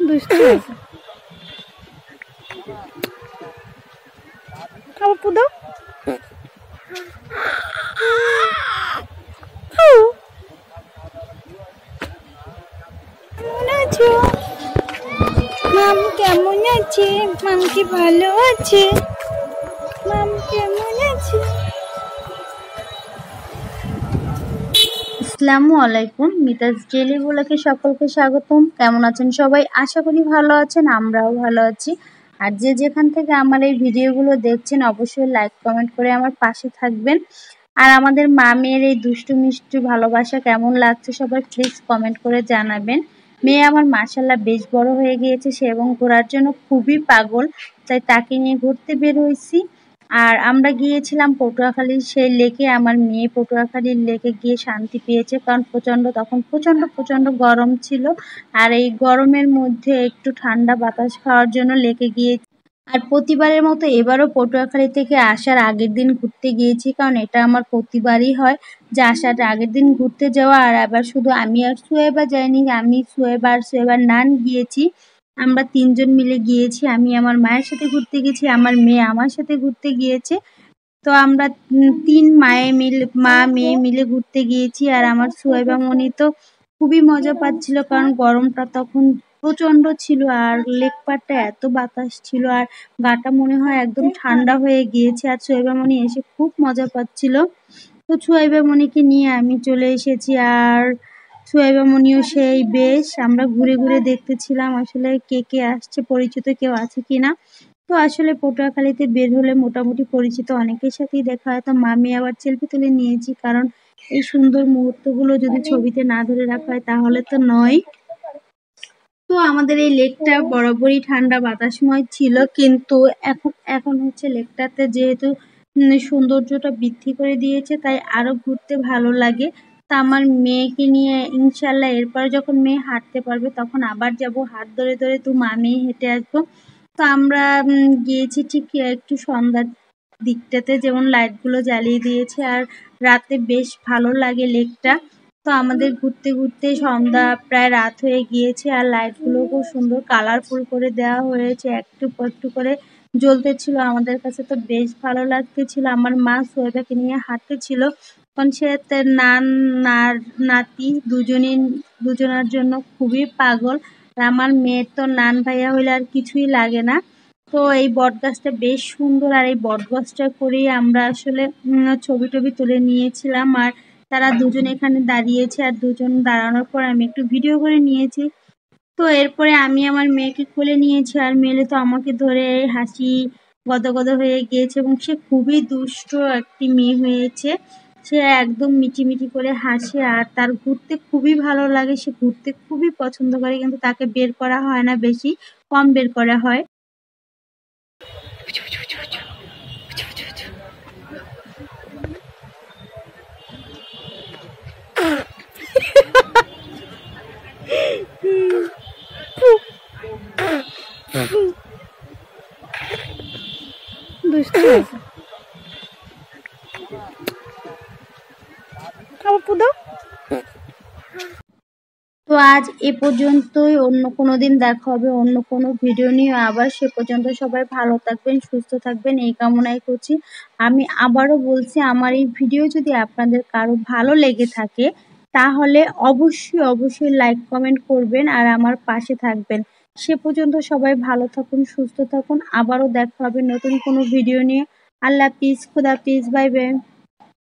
দুষ্টু খাবার পুদো কেমন আছো? মাম কেমন আছে? মাম কি ভালো আছে? মাম কেমন আছে? আসসালামু আলাইকুম, মিতাজ ডেইলি ব্লগে সকলকে স্বাগতম। কেমন আছেন সবাই? আশা করি ভালো আছেন, আমরাও ভালো আছি। আর যে যেখান থেকে আমার এই ভিডিওগুলো দেখছেন অবশ্যই লাইক কমেন্ট করে আমার পাশে থাকবেন। আর আমাদের মামের এই দুষ্টু মিষ্টি ভালোবাসা কেমন লাগছে সবাই প্লিজ কমেন্ট করে জানাবেন। মেয়ে আমার মাশাআল্লাহ বেশ বড় হয়ে গিয়েছে, সে এবং ঘোরার জন্য খুবই পাগল, তাই তাকে নিয়ে ঘুরতে বের হয়েছি। আর আমরা গিয়েছিলাম পটুয়াখালীর সেই লেকে। আমার মেয়ে পটুয়াখালীর লেকে গিয়ে শান্তি পেয়েছে, কারণ তখন প্রচন্ড গরম ছিল। আর এই গরমের মধ্যে একটু ঠান্ডা বাতাস খাওয়ার জন্য লেকে গিয়েছি। আর প্রতিবারের মতো এবারও পটুয়াখালী থেকে আসার আগের দিন ঘুরতে গিয়েছি, কারণ এটা আমার প্রতিবারই হয় যে আসার আগের দিন ঘুরতে যাওয়া। আর আবার শুধু আমি আর সুয়েবা যাইনি, আমি সুয়েবার নান গিয়েছি। আমরা তিনজন মিলে গিয়েছি। আমি আমার মায়ের সাথে ঘুরতে গেছি, আমার মেয়ে আমার সাথে ঘুরতে গিয়েছে। তো আমরা তিন মা মেয়ে মিলে ঘুরতে গিয়েছি। আর আমার সুয়েবা মনি তো খুবই মজা পাচ্ছিল, কারণ গরমটা তখন প্রচন্ড ছিল আর লেক পাড়টা এত বাতাস ছিল আর গাটা মনে হয় একদম ঠান্ডা হয়ে গিয়েছে। আর সুয়েবা মনি এসে খুব মজা পাচ্ছিল। তো সুয়েবা মনিকে নিয়ে আমি চলে এসেছি। আর সুয়েবা মনিও সেই বেশ, আমরা ঘুরে ঘুরে দেখতেছিলাম আসলে কে কে আসছে, পরিচিত কেউ আছে কিনা। তো আসলে পটুয়াখালীতে বের হলে মোটামুটি পরিচিত অনেকের সাথেই দেখা হয়। তো মামি আবার সেলফি তুলে নিয়েছি, কারণ এই সুন্দর মুহূর্তগুলো যদি ছবিতে না ধরে রাখা হয় তাহলে তো নয়। তো আমাদের এই লেকটা বরাবরই ঠান্ডা বাতাসময় ছিল, কিন্তু এখন হচ্ছে লেকটাতে যেহেতু সৌন্দর্যটা বৃদ্ধি করে দিয়েছে, তাই আরো ঘুরতে ভালো লাগে। তা আমার মেয়েকে নিয়ে ইনশাল্লাহ এরপরে যখন মেয়ে হাঁটতে পারবে তখন আবার যাব, হাত ধরে ধরে তো মামি হেঁটে আসবো। তো আমরা গিয়েছি ঠিক একটু সন্ধ্যার দিকটাতে, যেমন লাইটগুলো জ্বালিয়ে দিয়েছে আর রাতে বেশ ভালো লাগে লেকটা। তো আমাদের ঘুরতে ঘুরতে সন্ধ্যা প্রায় রাত হয়ে গিয়েছে আর লাইটগুলো খুব সুন্দর কালারফুল করে দেওয়া হয়েছে, একটু একটু করে জ্বলতেছিল। আমাদের কাছে তো বেশ ভালো লাগতেছিল। আমার মা সোয়েবাকে নিয়ে হাঁটতেছিল, কারণ সে তার নাতি দুজনের জন্য খুবই পাগল। আর আমার মেয়ের তো নান ভাইয়া হইলে আর কিছুই লাগে না। তো এই বট গাছটা বেশ সুন্দর, আর এই বট গাছটা করেই আমরা আসলে ছবি টবি তুলে নিয়েছিলাম। আর তারা দুজন এখানে দাঁড়িয়েছে, আর দুজন দাঁড়ানোর পর আমি একটু ভিডিও করে নিয়েছি। তো এরপরে আমি আমার মেয়েকে কোলে নিয়েছি, আর মেয়ে তো আমাকে ধরে হাসি গদগদ হয়ে গিয়েছে, এবং সে খুবই দুষ্ট একটি মেয়ে হয়েছে। সে একদম মিটিমিটি করে হাসে আর তার ঘুরতে খুবই ভালো লাগে, সে ঘুরতে খুবই পছন্দ করে, কিন্তু তাকে বের করা হয় না, বেশি কম বের করা হয়। দুষ্টু খাবার পুদো। তো আজ এ পর্যন্তই, অন্য কোনো দিন দেখা হবে অন্য কোনো ভিডিও নিয়ে আবার। সে পর্যন্ত সবাই ভালো থাকবেন, সুস্থ থাকবেন এই কামনাই করছি। আমি আবারও বলছি, আমার এই ভিডিও যদি আপনাদের কারো ভালো লেগে থাকে তাহলে অবশ্যই লাইক কমেন্ট করবেন আর আমার পাশে থাকবেন। সে পর্যন্ত সবাই ভালো থাকুন, সুস্থ থাকুন। আবারও দেখা হবে নতুন কোনো ভিডিও নিয়ে। আল্লাহ হাফিজ, খুদা হাফিজ, বাই বাই।